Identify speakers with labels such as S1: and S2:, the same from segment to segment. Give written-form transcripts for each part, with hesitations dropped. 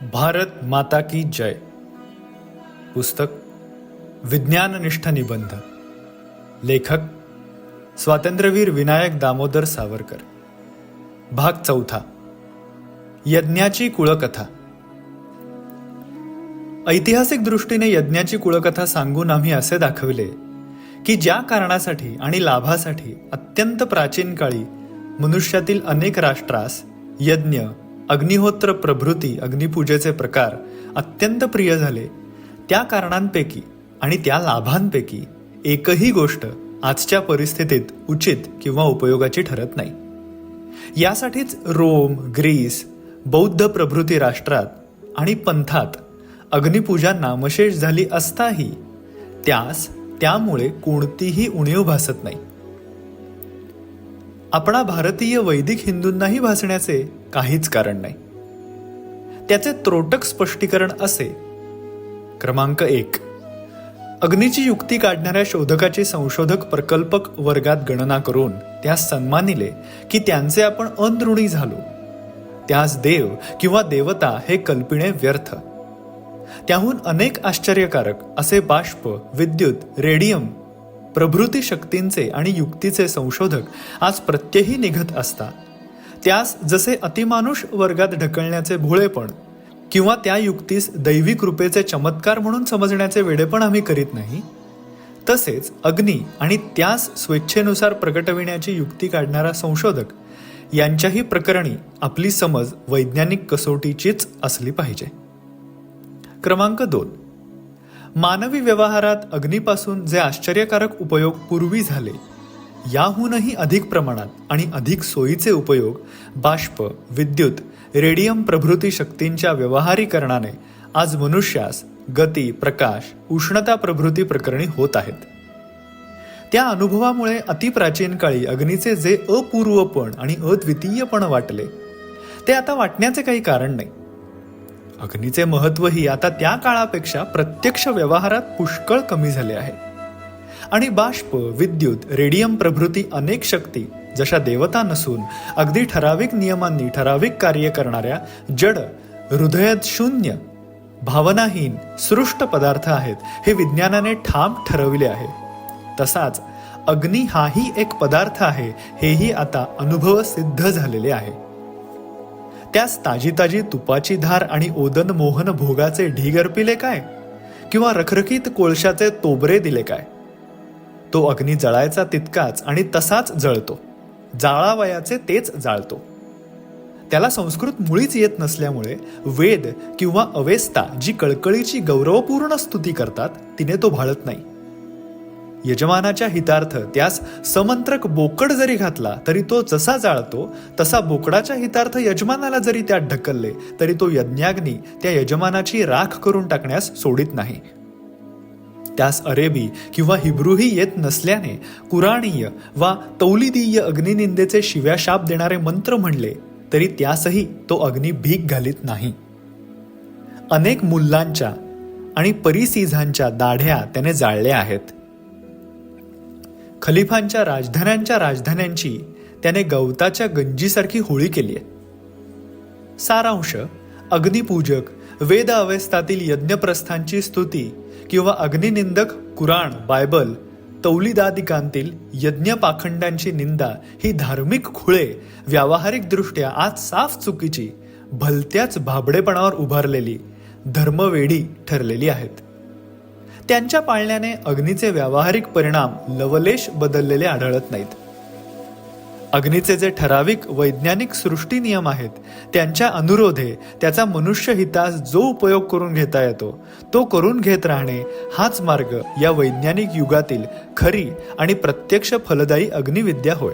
S1: भारत माता की जय. पुस्तक विज्ञाननिष्ठ निबंध. लेखक स्वातंत्र्यवीर विनायक दामोदर सावरकर. भाग 4. यज्ञाची कुळकथा. ऐतिहासिक दृष्टीने यज्ञाची कुळकथा सांगून आम्ही असे दाखविले की ज्या कारणासाठी आणि लाभासाठी अत्यंत प्राचीन काळी मनुष्यातील अनेक राष्ट्रास यज्ञ, अग्निहोत्र प्रभृती अग्निपूजेचे प्रकार अत्यंत प्रिय झाले, त्या कारणांपैकी आणि त्या लाभांपैकी एकही गोष्ट आजच्या परिस्थितीत उचित किंवा उपयोगाची ठरत नाही. यासाठीच रोम, ग्रीस, बौद्ध प्रभृती राष्ट्रात आणि पंथात अग्निपूजा नामशेष झाली असताही त्यास त्यामुळे कोणतीही उणीव भासत नाही. आपणा भारतीय वैदिक हिंदूंनाही भासण्याचे काहीच कारण नाही. त्याचे त्रोटक स्पष्टीकरण असे. क्रमांक 1. अग्नीची युक्ती काढणाऱ्या शोधकाची संशोधक प्रकल्पक वर्गात गणना करून त्यास सन्मानिले की त्यांचे आपण अनऋणी झालो. त्यास देव किंवा देवता हे कल्पिणे व्यर्थ. त्याहून अनेक आश्चर्यकारक असे बाष्प, विद्युत, रेडियम प्रभृती शक्तींचे आणि युक्तीचे संशोधक आज प्रत्यही निघत असता त्यास जसे अतिमानुष वर्गात ढकलण्याचे भोळेपण किंवा त्या युक्तीस दैवी कृपेचे चमत्कार म्हणून समजण्याचे वेडेपण आम्ही करीत नाही, तसेच अग्नी आणि त्यास स्वेच्छेनुसार प्रगटविण्याची युक्ती काढणारा संशोधक यांच्याही प्रकरणी आपली समज वैज्ञानिक कसोटीचीच असली पाहिजे. क्रमांक 2. मानवी व्यवहारात अग्नीपासून जे आश्चर्यकारक उपयोग पूर्वी झाले, याहूनही अधिक प्रमाणात आणि अधिक सोयीचे उपयोग बाष्प, विद्युत, रेडियम प्रभृती शक्तींच्या व्यवहारीकरणाने आज मनुष्यास गती, प्रकाश, उष्णता प्रभृती प्रकरणी होत आहेत. त्या अनुभवामुळे अतिप्राचीन काळी अग्नीचे जे अपूर्वपण आणि अद्वितीयपण वाटले, ते आता वाटण्याचे काही कारण नाही. अग्नीचे महत्वही आता त्या काळापेक्षा प्रत्यक्ष व्यवहारात पुष्कळ कमी झाले आहे आणि बाष्प, विद्युत, रेडियम प्रभृती अनेक शक्ती जशा देवता नसून अगदी ठराविक नियमांनी ठराविक कार्य करणाऱ्या जड, हृदयात शून्य, भावनाहीन, सृष्ट पदार्थ आहेत हे विज्ञानाने ठाम ठरविले आहे. तसाच अग्नी हाही एक पदार्थ आहे हेही आता अनुभव सिद्ध झालेले आहे. त्यास ताजी ताजी तुपाची धार आणि ओदन मोहन भोगाचे ढीग अर्पिले काय किंवा रखरखीत कोळशाचे तोबरे दिले काय, तो अग्नी जळायचा तितकाच आणि तसाच जळतो. जाळावयाचे तेच जाळतो. त्याला संस्कृत मुळीच येत नसल्यामुळे वेद किंवा अवेस्ता जी कळकळीची गौरवपूर्ण स्तुती करतात तिने तो भाळत नाही. यजमानाच्या हितार्थ त्यास समंत्रक बोकड जरी घातला तरी तो जसा जाळतो तसा बोकडाच्या हितार्थ यजमानाला जरी त्यात ढकलले तरी तो यज्ञाग्नी त्या यजमानाची राख करून टाकण्यास सोडित नाही. त्यास अरेबी किंवा हिब्रूही येत नसल्याने कुराणीय वा तौलिदीय अग्निनिंदेचे शिव्याशाप देणारे मंत्र म्हणले तरी त्यासही तो अग्नी भीक घालीत नाही. अनेक मुल्लांच्या आणि परिसीझांच्या दाढ्या त्याने जाळल्या आहेत. खलिफांच्या राजधान्यांची त्याने गवताच्या गंजीसारखी होळी केली आहे. सारांश: अग्निपूजक वेद अवेस्तातील यज्ञप्रस्थांची स्तुती किंवा अग्निनिंदक कुराण, बायबल, तौलिदादिकांतील यज्ञ पाखंडांची निंदा ही धार्मिक खुळे व्यावहारिक दृष्ट्या आज साफ चुकीची, भलत्याच भाबडेपणावर उभारलेली धर्मवेडी ठरलेली आहेत. त्यांच्या पाळण्याने अग्नीचे व्यावहारिक परिणाम लवलेश बदललेले आढळत नाहीत. अग्नीचे जे ठराविक वैज्ञानिक सृष्टी नियम आहेत त्यांच्या अनुरोधे त्याचा मनुष्य हितास जो उपयोग करून घेता येतो तो करून घेत राहणे हाच मार्ग या वैज्ञानिक युगातील खरी आणि प्रत्यक्ष फलदायी अग्निविद्या होय.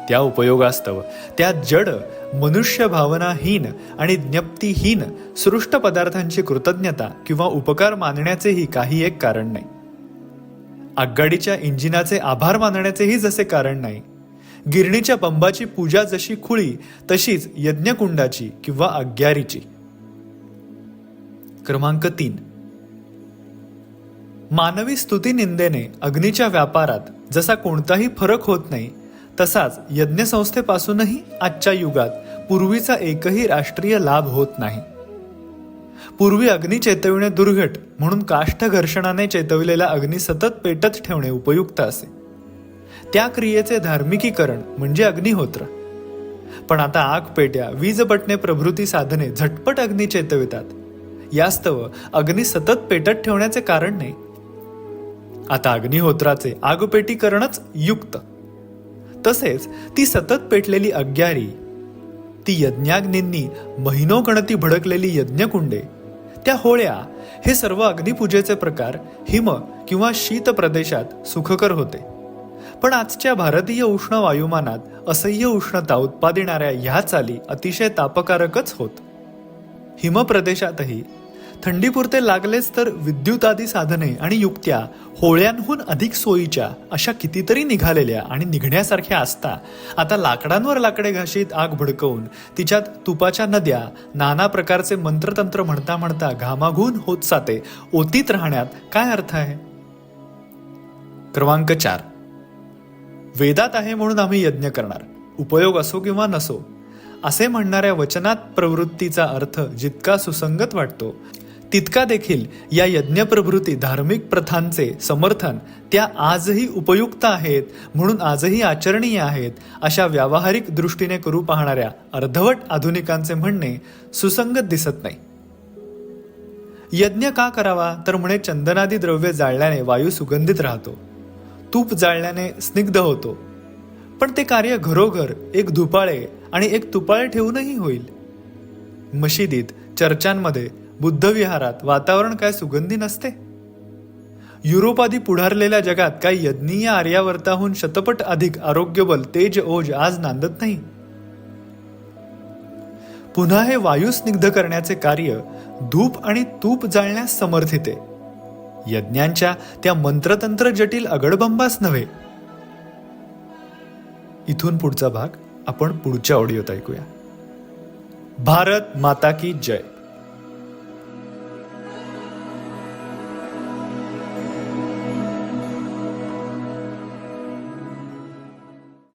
S1: त्या उपयोगास्तव त्या जड, मनुष्य भावनाहीन आणि ज्ञप्तीहीन सृष्ट पदार्थांची कृतज्ञता किंवा उपकार मानण्याचेही काही एक कारण नाही. आगगाडीच्या इंजिनाचे आभार मानण्याचेही जसे कारण नाही, गिरणीच्या बंबाची पूजा जशी खुळी तशीच यज्ञकुंडाची किंवा अग्यारीची. क्रमांक 3. मानवी स्तुतीनिंदेने अग्नीच्या व्यापारात जसा कोणताही फरक होत नाही तसाच यज्ञसंस्थेपासूनही आजच्या युगात पूर्वीचा एकही राष्ट्रीय लाभ होत नाही. पूर्वी अग्नी चेतविणे दुर्घट म्हणून काष्ठ घर्षणाने चेतविलेला अग्नी सतत पेटत ठेवणे उपयुक्त असे. त्या क्रियेचे धार्मिकीकरण म्हणजे अग्निहोत्र. पण आता आग पेट्या, वीज बटणे प्रभृती साधने झटपट अग्नी चेतवितात. यास्तव अग्नी सतत पेटत ठेवण्याचे कारण नाही. आता अग्निहोत्राचे आगपेटीकरणच युक्त. तसेच ती सतत पेटलेली अग्यारी, ती यज्ञाग्नींनी महिनोगणती भडकलेली यज्ञकुंडे, त्या होळ्या, हे सर्व अग्निपूजेचे प्रकार हिम किंवा शीत प्रदेशात सुखकर होते. पण आजच्या भारतीय उष्ण वायुमानात असह्य उष्णता उत्पादिणाऱ्या ह्या चाली अतिशय तापकारकच होत. हिम प्रदेशातही थंडीपुरते लागलेच तर विद्युत आदी साधने आणि युक्त्या होळ्यांहून अधिक सोयीच्या अशा कितीतरी निघालेल्या आणि निघण्यासारख्या असता आता लाकडांवर लाकडे घाशीत आग भडकवून तिच्यात तुपाच्या नद्या, नाना प्रकारचे मंत्रतंत्र म्हणता म्हणता घामाघून होत जाते ओतीत राहण्यात काय अर्थ आहे? क्रमांक 4. वेदात आहे म्हणून आम्ही यज्ञ करणार, उपयोग असो किंवा नसो, असे म्हणणाऱ्या वचनात प्रवृत्तीचा अर्थ जितका सुसंगत वाटतो तितका देखील या यज्ञप्रभृती धार्मिक प्रथांचे समर्थन त्या आजही उपयुक्त आहेत म्हणून आजही आचरणीय आहेत अशा व्यावहारिक दृष्टीने करू पाहणाऱ्या अर्धवट आधुनिकांचे म्हणणे सुसंगत दिसत नाही. यज्ञ का करावा तर म्हणे चंदनादी द्रव्य जाळल्याने वायू सुगंधित राहतो, तूप जाळल्याने स्निग्ध होतो. पण ते कार्य घरोघर एक धुपाळे आणि एक तुपाळे ठेवूनही होईल. मशिदीत, चर्चांमध्ये, बुद्धविहारात वातावरण काय सुगंधी नसते? युरोपादी पुढारलेल्या जगात काही यज्ञीय आर्यावर्ताहून शतपट अधिक आरोग्यबल तेज ओज आज नांदत नाही. पुन्हा हे वायू स्निग्ध करण्याचे कार्य धूप आणि तूप जाळण्यास समर्थिते. यज्ञांच्या त्या मंत्रतंत्र जटिल अगडबंबास नव्हे. इथून पुढचा भाग आपण पुढच्या ऑडिओत ऐकूया. भारत माता की जय.